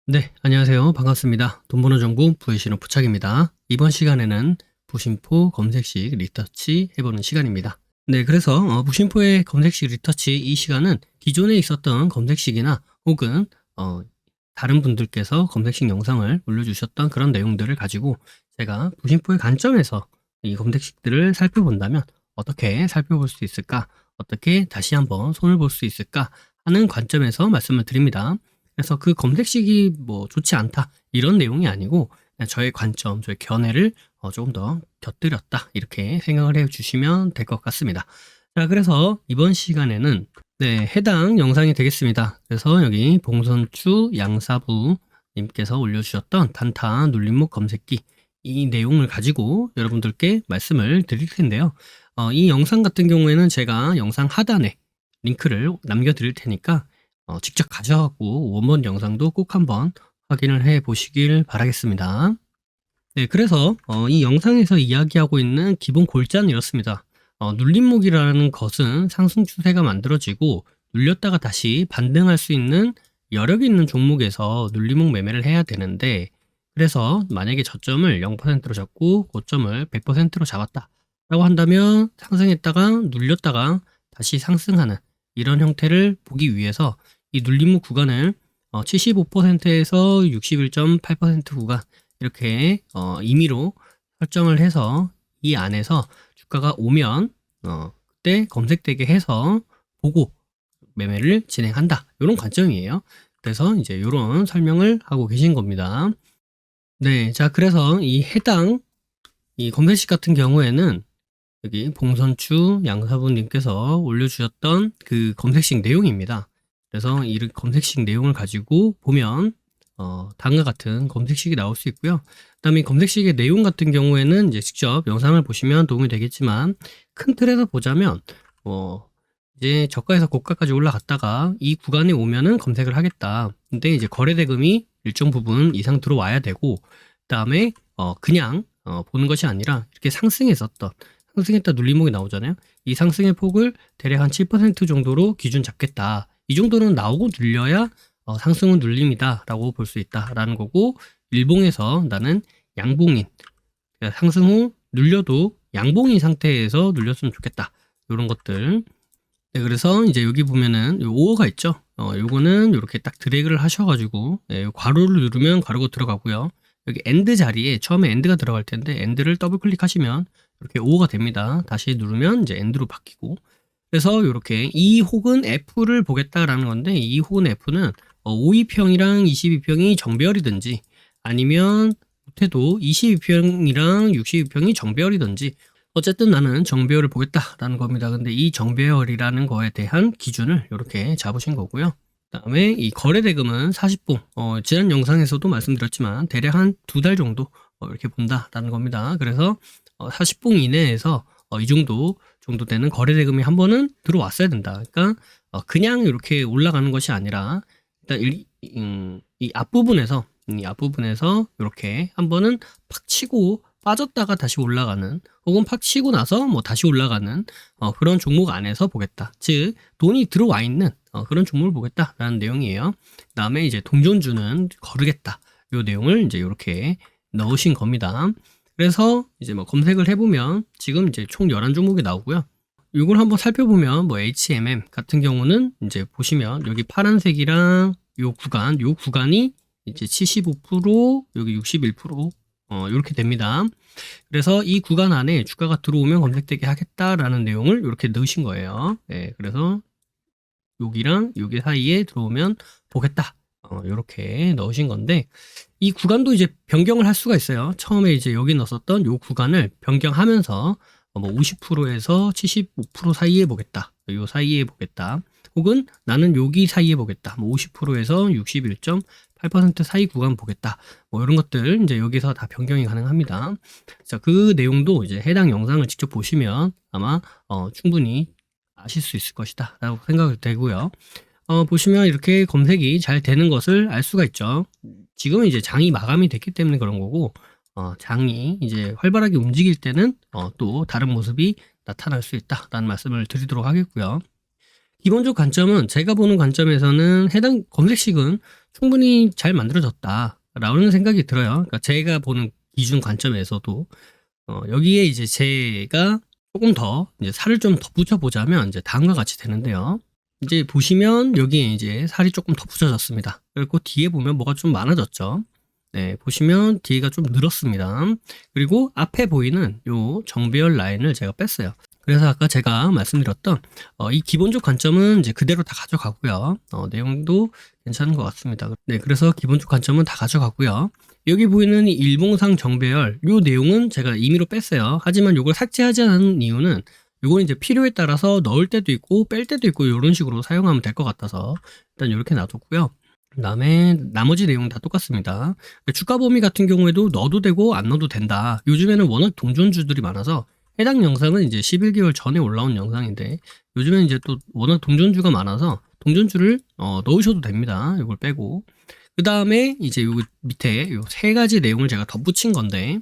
네, 안녕하세요. 반갑습니다. 돈 버는 정보 부의신호 부착입니다. 이번 시간에는 부심포 검색식 리터치 해보는 시간입니다. 네, 그래서 부심포의 검색식 리터치 이 시간은 기존에 있었던 검색식이나 혹은 다른 분들께서 검색식 영상을 올려주셨던 그런 내용들을 가지고 제가 부심포의 관점에서 이 검색식들을 살펴본다면 어떻게 살펴볼 수 있을까? 어떻게 다시 한번 손을 볼 수 있을까? 하는 관점에서 말씀을 드립니다. 그래서 그 검색식이 뭐 좋지 않다 이런 내용이 아니고 그냥 저의 관점, 저의 견해를 조금 더 곁들였다 이렇게 생각을 해 주시면 될 것 같습니다. 자, 그래서 이번 시간에는 네, 해당 영상이 되겠습니다. 그래서 여기 봉선추 양사부 님께서 올려주셨던 단타 눌림목 검색기 이 내용을 가지고 여러분들께 말씀을 드릴 텐데요. 이 영상 같은 경우에는 제가 영상 하단에 링크를 남겨드릴 테니까 직접 가셔갖고 원본 영상도 꼭 한번 확인을 해 보시길 바라겠습니다. 네, 그래서 이 영상에서 이야기하고 있는 기본 골자는 이렇습니다. 눌림목이라는 것은 상승 추세가 만들어지고 눌렸다가 다시 반등할 수 있는 여력이 있는 종목에서 눌림목 매매를 해야 되는데, 그래서 만약에 저점을 0%로 잡고 고점을 100%로 잡았다 라고 한다면 상승했다가 눌렸다가 다시 상승하는 이런 형태를 보기 위해서 이 눌림목 구간을 75%에서 61.8% 구간 이렇게 임의로 설정을 해서 이 안에서 주가가 오면 그때 검색되게 해서 보고 매매를 진행한다 이런 관점이에요. 그래서 이제 이런 설명을 하고 계신 겁니다. 네, 자, 그래서 이 해당 이 검색식 같은 경우에는 여기 봉선추 양사부님께서 올려주셨던 그 검색식 내용입니다. 그래서 이 검색식 내용을 가지고 보면 다음과 같은 검색식이 나올 수 있고요. 그다음에 검색식의 내용 같은 경우에는 이제 직접 영상을 보시면 도움이 되겠지만 큰 틀에서 보자면 이제 저가에서 고가까지 올라갔다가 이 구간에 오면은 검색을 하겠다. 근데 이제 거래 대금이 일정 부분 이상 들어와야 되고 그다음에 그냥 보는 것이 아니라 이렇게 상승했다 눌림목이 나오잖아요. 이 상승의 폭을 대략 한 7% 정도로 기준 잡겠다. 이 정도는 나오고 눌려야 상승은 눌림이다 라고 볼 수 있다라는 거고, 일봉에서 나는 양봉인, 그러니까 상승 후 눌려도 양봉인 상태에서 눌렸으면 좋겠다 이런 것들. 네, 그래서 이제 여기 보면은 요 5호가 있죠. 요거는 이렇게 딱 드래그를 하셔가지고 괄호를 누르면 괄호가 들어가고요. 여기 엔드 자리에 처음에 엔드가 들어갈 텐데 엔드를 더블 클릭하시면 이렇게 5호가 됩니다. 다시 누르면 이제 엔드로 바뀌고. 그래서 이렇게 E 혹은 F를 보겠다라는 건데, E 혹은 F는 52평이랑 22평이 정배열이든지 아니면 못해도 22평이랑 62평이 정배열이든지 어쨌든 나는 정배열을 보겠다라는 겁니다. 근데 이 정배열이라는 거에 대한 기준을 이렇게 잡으신 거고요. 그다음에 이 거래 대금은 40봉. 지난 영상에서도 말씀드렸지만 대략 한 2달 정도 이렇게 본다라는 겁니다. 그래서 40봉 이내에서 이 정도 되는 거래 대금이 한 번은 들어왔어야 된다. 그러니까 그냥 이렇게 올라가는 것이 아니라 일단 이 앞부분에서 이렇게 한 번은 팍 치고 빠졌다가 다시 올라가는, 혹은 팍 치고 나서 뭐 다시 올라가는 그런 종목 안에서 보겠다. 즉 돈이 들어와 있는 그런 종목을 보겠다라는 내용이에요. 그다음에 이제 동전주는 거르겠다. 이 내용을 이제 이렇게 넣으신 겁니다. 그래서 이제 뭐 검색을 해보면 지금 이제 총 11종목이 나오고요. 이걸 한번 살펴보면 뭐 HMM 같은 경우는 이제 보시면 여기 파란색이랑 요 구간이 이제 75%, 여기 61%, 이렇게 됩니다. 그래서 이 구간 안에 주가가 들어오면 검색되게 하겠다라는 내용을 이렇게 넣으신 거예요. 네, 그래서 여기랑 여기 사이에 들어오면 보겠다. 이렇게 넣으신 건데, 이 구간도 이제 변경을 할 수가 있어요. 처음에 이제 여기 넣었던 요 구간을 변경하면서 뭐 50%에서 75% 사이에 보겠다. 요 사이에 보겠다. 혹은 나는 여기 사이에 보겠다. 뭐 50%에서 61.8% 사이 구간 보겠다. 뭐 이런 것들 이제 여기서 다 변경이 가능합니다. 자, 그 내용도 이제 해당 영상을 직접 보시면 아마 충분히 아실 수 있을 것이다 라고 생각이 되고요. 보시면 이렇게 검색이 잘 되는 것을 알 수가 있죠. 지금은 이제 장이 마감이 됐기 때문에 그런 거고, 장이 이제 활발하게 움직일 때는 또 다른 모습이 나타날 수 있다라는 말씀을 드리도록 하겠고요. 기본적 관점은 제가 보는 관점에서는 해당 검색식은 충분히 잘 만들어졌다라는 생각이 들어요. 그러니까 제가 보는 기준 관점에서도 여기에 이제 제가 조금 더 이제 살을 좀 덧붙여 보자면 이제 다음과 같이 되는데요. 이제 보시면 여기에 이제 살이 조금 덧붙여졌습니다. 그리고 뒤에 보면 뭐가 좀 많아졌죠. 네, 보시면 뒤가 좀 늘었습니다. 그리고 앞에 보이는 요 정배열 라인을 제가 뺐어요. 그래서 아까 제가 말씀드렸던 이 기본적 관점은 이제 그대로 다 가져가고요. 내용도 괜찮은 것 같습니다. 네, 그래서 기본적 관점은 다 가져가고요. 여기 보이는 이 일봉상 정배열 요 내용은 제가 임의로 뺐어요. 하지만 요걸 삭제하지 않은 이유는 요건 이제 필요에 따라서 넣을 때도 있고 뺄 때도 있고 이런 식으로 사용하면 될 것 같아서 일단 이렇게 놔뒀고요. 그 다음에 나머지 내용 다 똑같습니다. 주가 범위 같은 경우에도 넣어도 되고 안 넣어도 된다. 요즘에는 워낙 동전주들이 많아서 해당 영상은 이제 11개월 전에 올라온 영상인데 요즘엔 이제 또 워낙 동전주가 많아서 동전주를 넣으셔도 됩니다. 이걸 빼고 그 다음에 이제 요 밑에 요 세 가지 내용을 제가 덧붙인 건데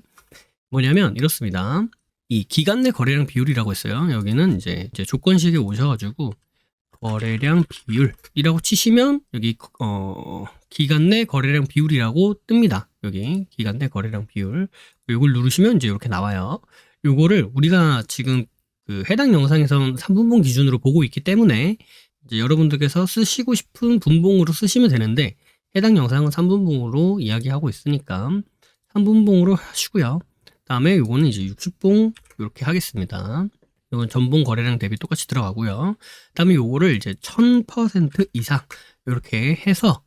뭐냐면 이렇습니다. 이 기간 내 거래량 비율이라고 했어요. 여기는 이제 조건식에 오셔가지고 거래량 비율이라고 치시면 여기 기간 내 거래량 비율이라고 뜹니다. 여기 기간 내 거래량 비율 이걸 누르시면 이제 이렇게 나와요. 요거를 우리가 지금 그 해당 영상에서는 3분봉 기준으로 보고 있기 때문에 이제 여러분들께서 쓰시고 싶은 분봉으로 쓰시면 되는데 해당 영상은 3분봉으로 이야기하고 있으니까 3분봉으로 하시고요. 다음에 요거는 이제 60봉 이렇게 하겠습니다. 이건 전봉 거래량 대비 똑같이 들어가고요. 다음에 요거를 이제 1000% 이상 이렇게 해서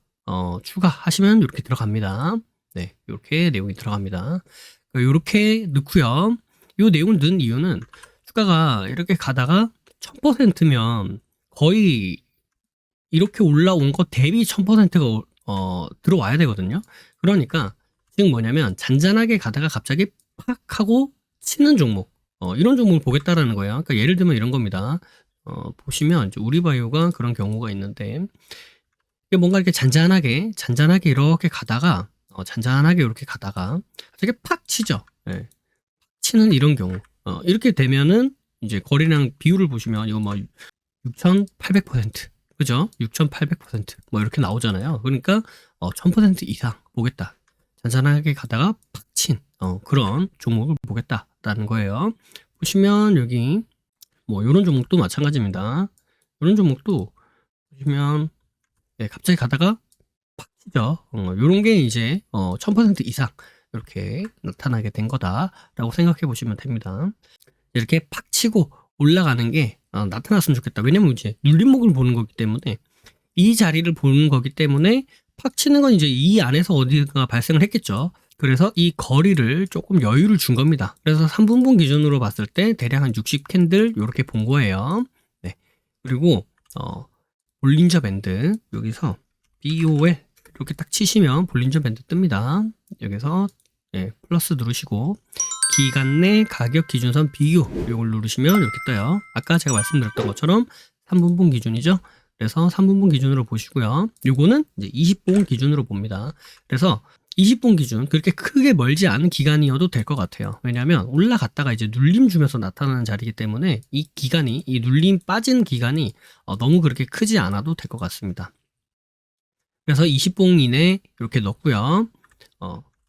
추가하시면 이렇게 들어갑니다. 네, 이렇게 내용이 들어갑니다. 이렇게 넣고요. 이 내용을 넣은 이유는 주가가 이렇게 가다가 1000%면 거의 이렇게 올라온 것 대비 1000%가 들어와야 되거든요. 그러니까 지금 뭐냐면 잔잔하게 가다가 갑자기 팍 하고 치는 종목 이런 종목을 보겠다라는 거예요. 그러니까 예를 들면 이런 겁니다. 보시면 이제 우리바이오가 그런 경우가 있는데 이게 뭔가 이렇게 잔잔하게 이렇게 가다가 잔잔하게 이렇게 가다가 갑자기 팍 치죠. 네. 치는 이런 경우 이렇게 되면은 이제 거래량 비율을 보시면 이거 뭐 6,800% 그죠? 6,800% 이렇게 나오잖아요. 그러니까 1000% 이상 보겠다. 잔잔하게 가다가 팍 친 그런 종목을 보겠다라는 거예요. 보시면 여기 뭐 이런 종목도 마찬가지입니다. 이런 종목도 보시면 네, 갑자기 가다가 팍 치죠. 이런 게 이제 1000% 이상 이렇게 나타나게 된 거다라고 생각해 보시면 됩니다. 이렇게 팍 치고 올라가는 게 나타났으면 좋겠다. 왜냐면 이제 눌림목을 보는 거기 때문에 이 자리를 보는 거기 때문에 팍 치는 건 이제 이 안에서 어디가 발생을 했겠죠. 그래서 이 거리를 조금 여유를 준 겁니다. 그래서 3분봉 기준으로 봤을 때 대략 한 60캔들 이렇게 본 거예요. 네. 그리고 볼린저 밴드 여기서 BOL 이렇게 딱 치시면 볼린저 밴드 뜹니다. 여기서 플러스 누르시고 기간 내 가격 기준선 비교 이걸 누르시면 이렇게 떠요. 아까 제가 말씀드렸던 것처럼 3분봉 기준이죠. 그래서 3분봉 기준으로 보시고요. 요거는 이제 20분 기준으로 봅니다. 그래서 20분 기준 그렇게 크게 멀지 않은 기간이어도 될 것 같아요. 왜냐하면 올라갔다가 이제 눌림 주면서 나타나는 자리이기 때문에 이 기간이 이 눌림 빠진 기간이 너무 그렇게 크지 않아도 될 것 같습니다. 그래서 20분 이내 이렇게 넣고요.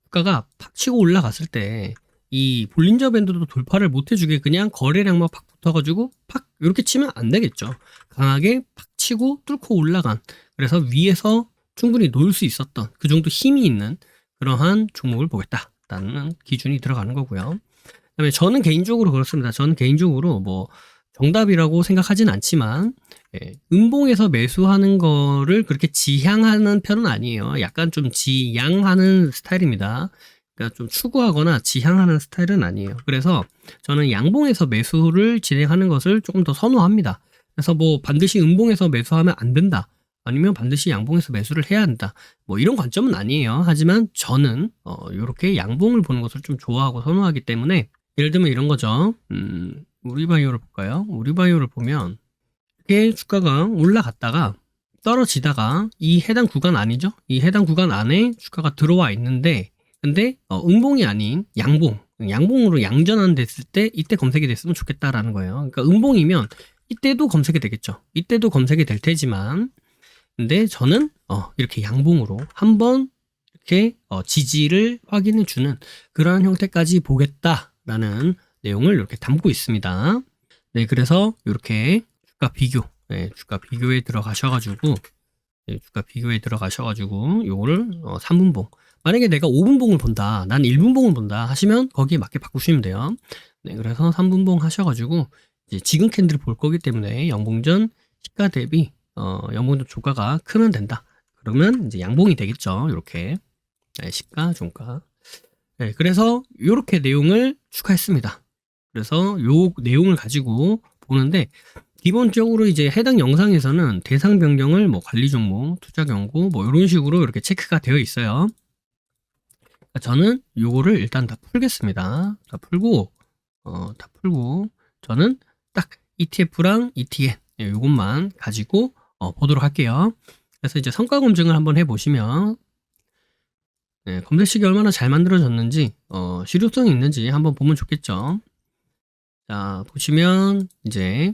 주가가 팍 치고 올라갔을 때 이 볼린저 밴드도 돌파를 못 해주게 그냥 거래량만 팍 붙어가지고 팍 이렇게 치면 안 되겠죠. 강하게 팍 치고 뚫고 올라간 그래서 위에서 충분히 놓을 수 있었던 그 정도 힘이 있는 그러한 종목을 보겠다라는 기준이 들어가는 거고요. 그다음에 저는 개인적으로 그렇습니다. 저는 개인적으로 뭐 정답이라고 생각하진 않지만 음봉에서 매수하는 거를 그렇게 지향하는 편은 아니에요. 약간 좀 지양하는 스타일입니다. 그러니까 좀 추구하거나 지향하는 스타일은 아니에요. 그래서 저는 양봉에서 매수를 진행하는 것을 조금 더 선호합니다. 그래서 뭐 반드시 음봉에서 매수하면 안 된다. 아니면 반드시 양봉에서 매수를 해야 한다. 뭐 이런 관점은 아니에요. 하지만 저는 이렇게 양봉을 보는 것을 좀 좋아하고 선호하기 때문에 예를 들면 이런 거죠. 우리바이오를 볼까요? 우리바이오를 보면 이렇게 주가가 올라갔다가 떨어지다가 이 해당 구간 아니죠? 이 해당 구간 안에 주가가 들어와 있는데 근데 음봉이 아닌 양봉으로 양전환 됐을 때 이때 검색이 됐으면 좋겠다라는 거예요. 그러니까 음봉이면 이때도 검색이 되겠죠. 이때도 검색이 될 테지만, 근데 저는 이렇게 양봉으로 한번 이렇게 지지를 확인해 주는 그러한 형태까지 보겠다라는 내용을 이렇게 담고 있습니다. 네, 그래서 이렇게 주가 비교, 주가 비교에 들어가셔가지고, 주가 비교에 들어가셔가지고 요거를 3분봉, 만약에 내가 5분봉을 본다, 난 1분봉을 본다 하시면 거기에 맞게 바꾸시면 돼요. 네, 그래서 3분봉 하셔가지고 이제 지금 캔들을 볼 거기 때문에 연봉전 시가 대비 연봉전 주가가 크면 된다. 그러면 이제 양봉이 되겠죠. 이렇게 시가, 종가. 네, 그래서 이렇게 내용을 추가했습니다. 그래서 요 내용을 가지고 보는데 기본적으로 이제 해당 영상에서는 대상 변경을 뭐 관리 종목, 투자 경고 뭐 이런 식으로 이렇게 체크가 되어 있어요. 저는 요거를 일단 다 풀겠습니다. 다 풀고 저는 딱 ETF랑 ETN 요것만 가지고 보도록 할게요. 그래서 이제 성과 검증을 한번 해보시면 검색식이 얼마나 잘 만들어졌는지 실효성이 있는지 한번 보면 좋겠죠. 자, 보시면 이제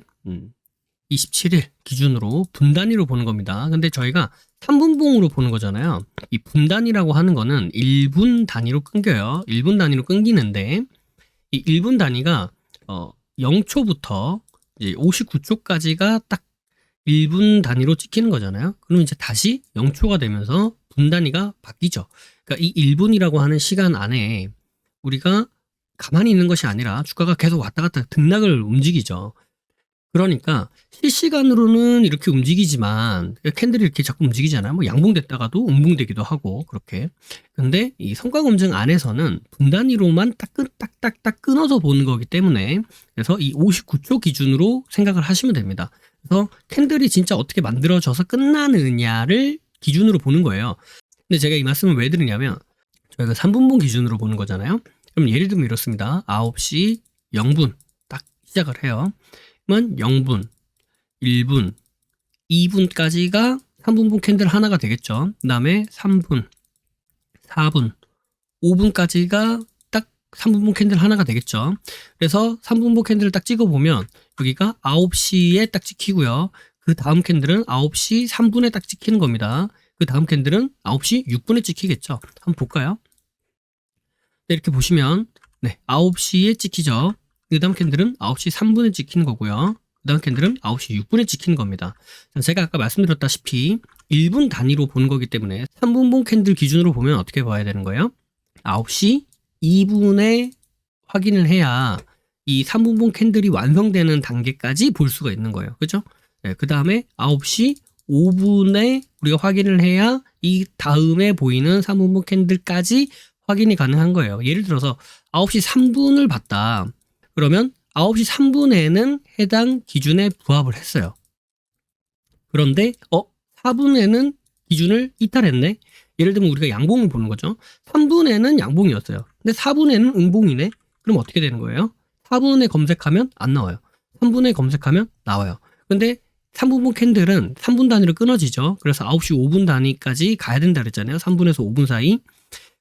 27일 기준으로 분 단위로 보는 겁니다. 근데 저희가 3분봉으로 보는 거잖아요. 이 분 단위라고 하는 거는 1분 단위로 끊겨요. 1분 단위로 끊기는데 이 1분 단위가 0초부터 이제 59초까지가 딱 1분 단위로 찍히는 거잖아요. 그럼 이제 다시 0초가 되면서 분 단위가 바뀌죠. 그러니까 이 1분이라고 하는 시간 안에 우리가 가만히 있는 것이 아니라 주가가 계속 왔다 갔다 등락을 움직이죠. 그러니까 실시간으로는 이렇게 움직이지만 캔들이 이렇게 자꾸 움직이잖아요. 뭐 양봉됐다가도 음봉되기도 하고 그렇게. 근데 이 성과 검증 안에서는 분 단위로만 딱딱딱딱 끊어서 보는 거기 때문에 그래서 이 59초 기준으로 생각을 하시면 됩니다. 그래서 캔들이 진짜 어떻게 만들어져서 끝나느냐를 기준으로 보는 거예요. 근데 제가 이 말씀을 왜 드리냐면 저희가 3분봉 기준으로 보는 거잖아요. 그럼 예를 들면 이렇습니다. 9시 0분 딱 시작을 해요. 그러면 0분, 1분, 2분까지가 3분봉 캔들 하나가 되겠죠. 그 다음에 3분, 4분, 5분까지가 딱 3분봉 캔들 하나가 되겠죠. 그래서 3분봉 캔들을 딱 찍어보면 여기가 9시에 딱 찍히고요. 그 다음 캔들은 9시 3분에 딱 찍히는 겁니다. 그 다음 캔들은 9시 6분에 찍히겠죠. 한번 볼까요? 네, 이렇게 보시면 9시에 찍히죠. 그 다음 캔들은 9시 3분에 찍히는 거고요. 그 다음 캔들은 9시 6분에 찍히는 겁니다. 제가 아까 말씀드렸다시피 1분 단위로 보는 거기 때문에 3분봉 캔들 기준으로 보면 어떻게 봐야 되는 거예요? 9시 2분에 확인을 해야 이 3분봉 캔들이 완성되는 단계까지 볼 수가 있는 거예요. 그죠? 네, 그 다음에 9시 5분에 우리가 확인을 해야 이 다음에 보이는 3분봉 캔들까지 확인이 가능한 거예요. 예를 들어서 9시 3분을 봤다. 그러면 9시 3분에는 해당 기준에 부합을 했어요. 그런데 4분에는 기준을 이탈했네. 예를 들면 우리가 양봉을 보는 거죠. 3분에는 양봉이었어요. 근데 4분에는 음봉이네. 그럼 어떻게 되는 거예요? 4분에 검색하면 안 나와요. 3분에 검색하면 나와요. 근데 3분봉 캔들은 3분 단위로 끊어지죠. 그래서 9시 5분 단위까지 가야 된다 그랬잖아요. 3분에서 5분 사이.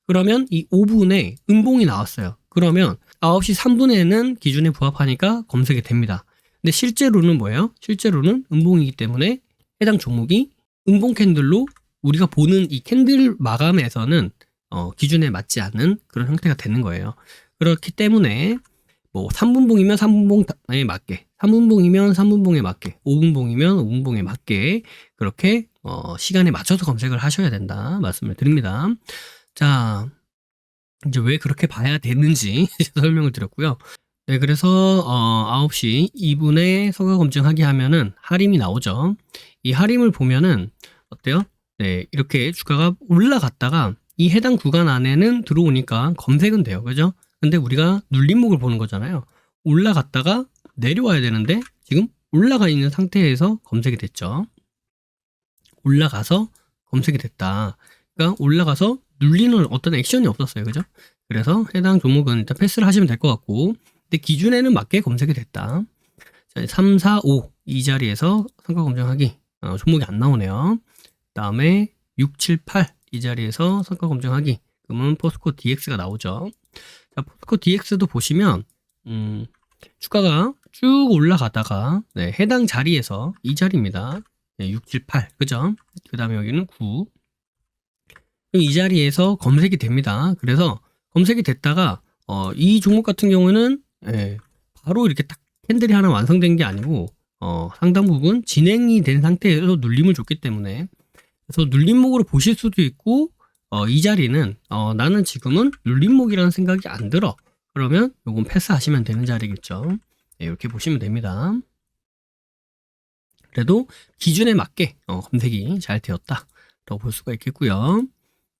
그러면 이 5분에 음봉이 나왔어요. 그러면 9시 3분에는 기준에 부합하니까 검색이 됩니다. 근데 실제로는 뭐예요? 실제로는 음봉이기 때문에 해당 종목이 음봉 캔들로 우리가 보는 이 캔들 마감에서는 기준에 맞지 않는 그런 형태가 되는 거예요. 그렇기 때문에 뭐 3분봉이면 3분봉에 맞게, 3분봉이면 3분봉에 맞게, 5분봉이면 5분봉에 맞게 그렇게 시간에 맞춰서 검색을 하셔야 된다 말씀을 드립니다. 자, 이제 왜 그렇게 봐야 되는지 설명을 드렸고요. 네, 그래서 9시 2분에 성과 검증하기 하면은 하림이 나오죠. 이 하림을 보면은 어때요? 네, 이렇게 주가가 올라갔다가 이 해당 구간 안에는 들어오니까 검색은 돼요. 그죠? 근데 우리가 눌림목을 보는 거잖아요. 올라갔다가 내려와야 되는데 지금 올라가 있는 상태에서 검색이 됐죠. 올라가서 검색이 됐다. 그러니까 올라가서 눌리는 어떤 액션이 없었어요. 그죠? 그래서 해당 종목은 일단 패스를 하시면 될 것 같고, 근데 기준에는 맞게 검색이 됐다. 자, 3, 4, 5 이 자리에서 성과 검증하기 종목이 안 나오네요. 그 다음에 6, 7, 8 이 자리에서 성과 검증하기 그러면 포스코 DX가 나오죠. 자, 포스코 DX도 보시면 주가가 쭉 올라가다가 해당 자리에서 이 자리입니다. 6, 7, 8 그죠? 그 다음에 여기는 9. 이 자리에서 검색이 됩니다. 그래서 검색이 됐다가 이 종목 같은 경우는 바로 이렇게 딱 캔들이 하나 완성된 게 아니고 상당 부분 진행이 된 상태에서 눌림을 줬기 때문에, 그래서 눌림목으로 보실 수도 있고 이 자리는 나는 지금은 눌림목이라는 생각이 안 들어, 그러면 요건 패스하시면 되는 자리겠죠. 이렇게 보시면 됩니다. 그래도 기준에 맞게 검색이 잘 되었다 라고 볼 수가 있겠고요.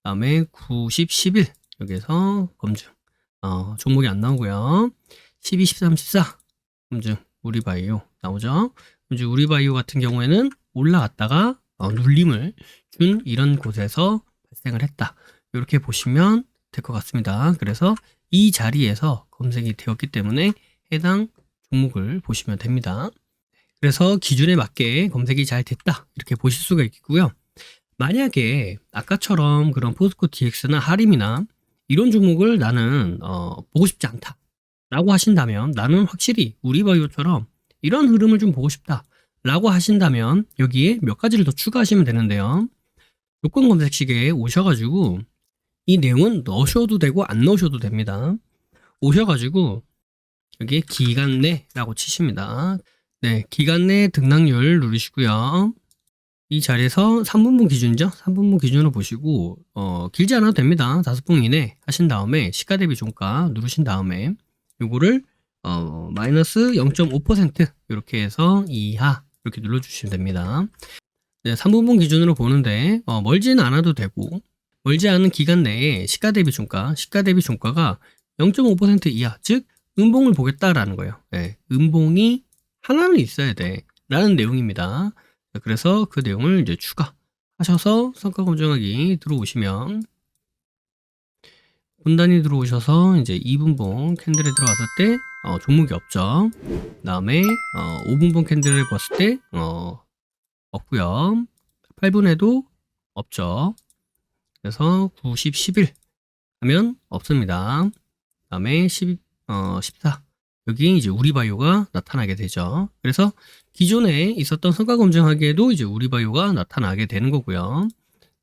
다음에 90, 11 여기에서 검증 종목이 안 나오고요. 12, 13, 14 검증 우리바이오 나오죠. 이제 우리바이오 같은 경우에는 올라갔다가 눌림을 준 이런 곳에서 발생을 했다, 이렇게 보시면 될 것 같습니다. 그래서 이 자리에서 검색이 되었기 때문에 해당 종목을 보시면 됩니다. 그래서 기준에 맞게 검색이 잘 됐다, 이렇게 보실 수가 있고요. 만약에 아까처럼 그런 포스코 DX나 하림이나 이런 종목을 나는 보고 싶지 않다 라고 하신다면, 나는 확실히 우리바이오처럼 이런 흐름을 좀 보고 싶다 라고 하신다면 여기에 몇 가지를 더 추가하시면 되는데요. 요건 검색식에 오셔가지고 이 내용은 넣으셔도 되고 안 넣으셔도 됩니다. 오셔가지고 여기에 기간 내라고 치십니다. 기간 내 등락률 누르시고요. 이 자리에서 3분봉 기준이죠. 3분봉 기준으로 보시고 길지 않아도 됩니다. 5분 이내 하신 다음에 시가 대비 종가 누르신 다음에 요거를 마이너스 0.5% 이렇게 해서 이하 이렇게 눌러주시면 됩니다. 3분봉 기준으로 보는데 멀지는 않아도 되고, 멀지 않은 기간 내에 시가 대비 종가가 0.5% 이하, 즉 음봉을 보겠다라는 거예요. 음봉이 하나는 있어야 돼 라는 내용입니다. 그래서 그 내용을 이제 추가하셔서 성과 검증하기 들어오시면, 분단이 들어오셔서 이제 2분봉 캔들에 들어갔을 때 종목이 없죠. 그 다음에 5분봉 캔들을 봤을 때 없고요. 8분에도 없죠. 그래서 90, 11 하면 없습니다. 그 다음에 14 여기 이제 우리바이오가 나타나게 되죠. 그래서 기존에 있었던 성과 검증하기에도 이제 우리바이오가 나타나게 되는 거고요.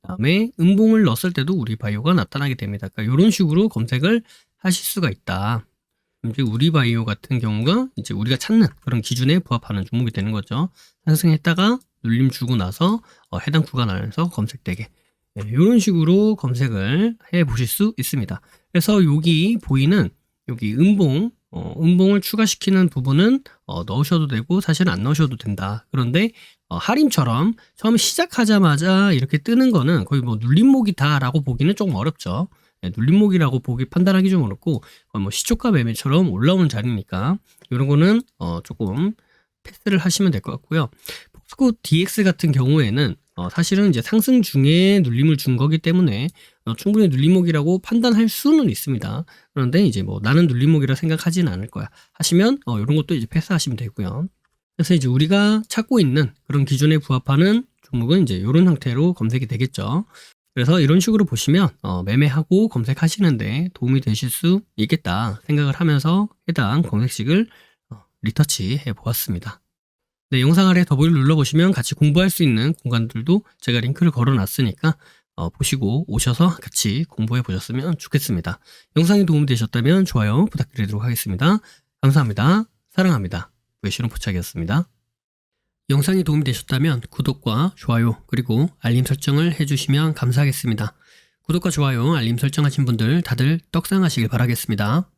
다음에 음봉을 넣었을 때도 우리바이오가 나타나게 됩니다. 그러니까 이런 식으로 검색을 하실 수가 있다. 이제 우리바이오 같은 경우가 이제 우리가 찾는 그런 기준에 부합하는 종목이 되는 거죠. 상승했다가 눌림 주고 나서 해당 구간 안에서 검색되게, 이런 식으로 검색을 해 보실 수 있습니다. 그래서 여기 보이는 여기 음봉을 추가시키는 부분은 넣으셔도 되고 사실은 안 넣으셔도 된다. 그런데 하림처럼 처음 시작하자마자 이렇게 뜨는 거는 거의 뭐 눌림목이다 라고 보기는 조금 어렵죠. 눌림목이라고 판단하기 좀 어렵고, 뭐 시초가 매매처럼 올라오는 자리니까 이런 거는 조금 패스를 하시면 될 것 같고요. 포스코 DX 같은 경우에는 사실은 이제 상승 중에 눌림을 준 거기 때문에 충분히 눌림목이라고 판단할 수는 있습니다. 그런데 이제 뭐 나는 눌림목이라 생각하지는 않을 거야 하시면 이런 것도 이제 패스하시면 되고요. 그래서 이제 우리가 찾고 있는 그런 기준에 부합하는 종목은 이제 이런 형태로 검색이 되겠죠. 그래서 이런 식으로 보시면 매매하고 검색하시는데 도움이 되실 수 있겠다 생각을 하면서 해당 검색식을 리터치 해 보았습니다. 영상 아래 더보기를 눌러보시면 같이 공부할 수 있는 공간들도 제가 링크를 걸어 놨으니까 보시고 오셔서 같이 공부해 보셨으면 좋겠습니다. 영상이 도움이 되셨다면 좋아요 부탁드리도록 하겠습니다. 감사합니다. 사랑합니다. 부의실은 포착이었습니다. 영상이 도움이 되셨다면 구독과 좋아요 그리고 알림 설정을 해주시면 감사하겠습니다. 구독과 좋아요 알림 설정하신 분들 다들 떡상하시길 바라겠습니다.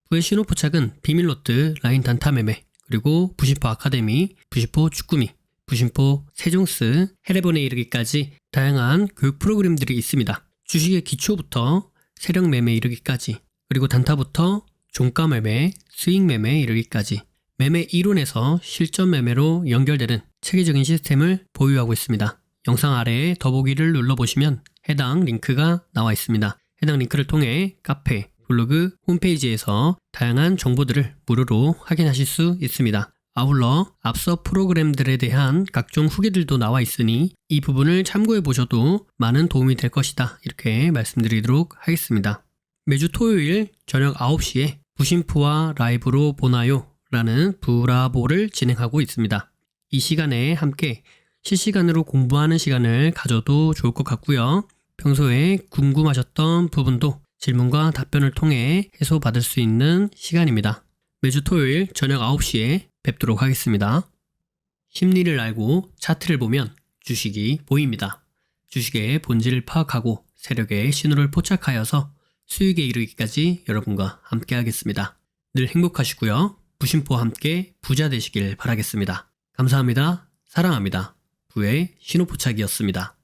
부의신호 포착은 비밀로트 라인 단타 매매, 그리고 부심포 아카데미, 부심포 축구미, 부심포 세종스, 해례본에 이르기까지 다양한 교육 프로그램들이 있습니다. 주식의 기초부터 세력 매매 이르기까지, 그리고 단타부터 종가 매매, 수익 매매 이르기까지 매매 이론에서 실전 매매로 연결되는 체계적인 시스템을 보유하고 있습니다. 영상 아래에 더보기를 눌러보시면 해당 링크가 나와 있습니다. 해당 링크를 통해 카페, 블로그, 홈페이지에서 다양한 정보들을 무료로 확인하실 수 있습니다. 아울러 앞서 프로그램들에 대한 각종 후기들도 나와 있으니 이 부분을 참고해 보셔도 많은 도움이 될 것이다, 이렇게 말씀드리도록 하겠습니다. 매주 토요일 저녁 9시에 부심포와 라이브로 보나요? 라는 브라보를 진행하고 있습니다. 이 시간에 함께 실시간으로 공부하는 시간을 가져도 좋을 것 같고요. 평소에 궁금하셨던 부분도 질문과 답변을 통해 해소받을 수 있는 시간입니다. 매주 토요일 저녁 9시에 뵙도록 하겠습니다. 심리를 알고 차트를 보면 주식이 보입니다. 주식의 본질을 파악하고 세력의 신호를 포착하여서 수익에 이르기까지 여러분과 함께 하겠습니다. 늘 행복하시고요. 부심포와 함께 부자 되시길 바라겠습니다. 감사합니다. 사랑합니다. 부의 신호포착이었습니다.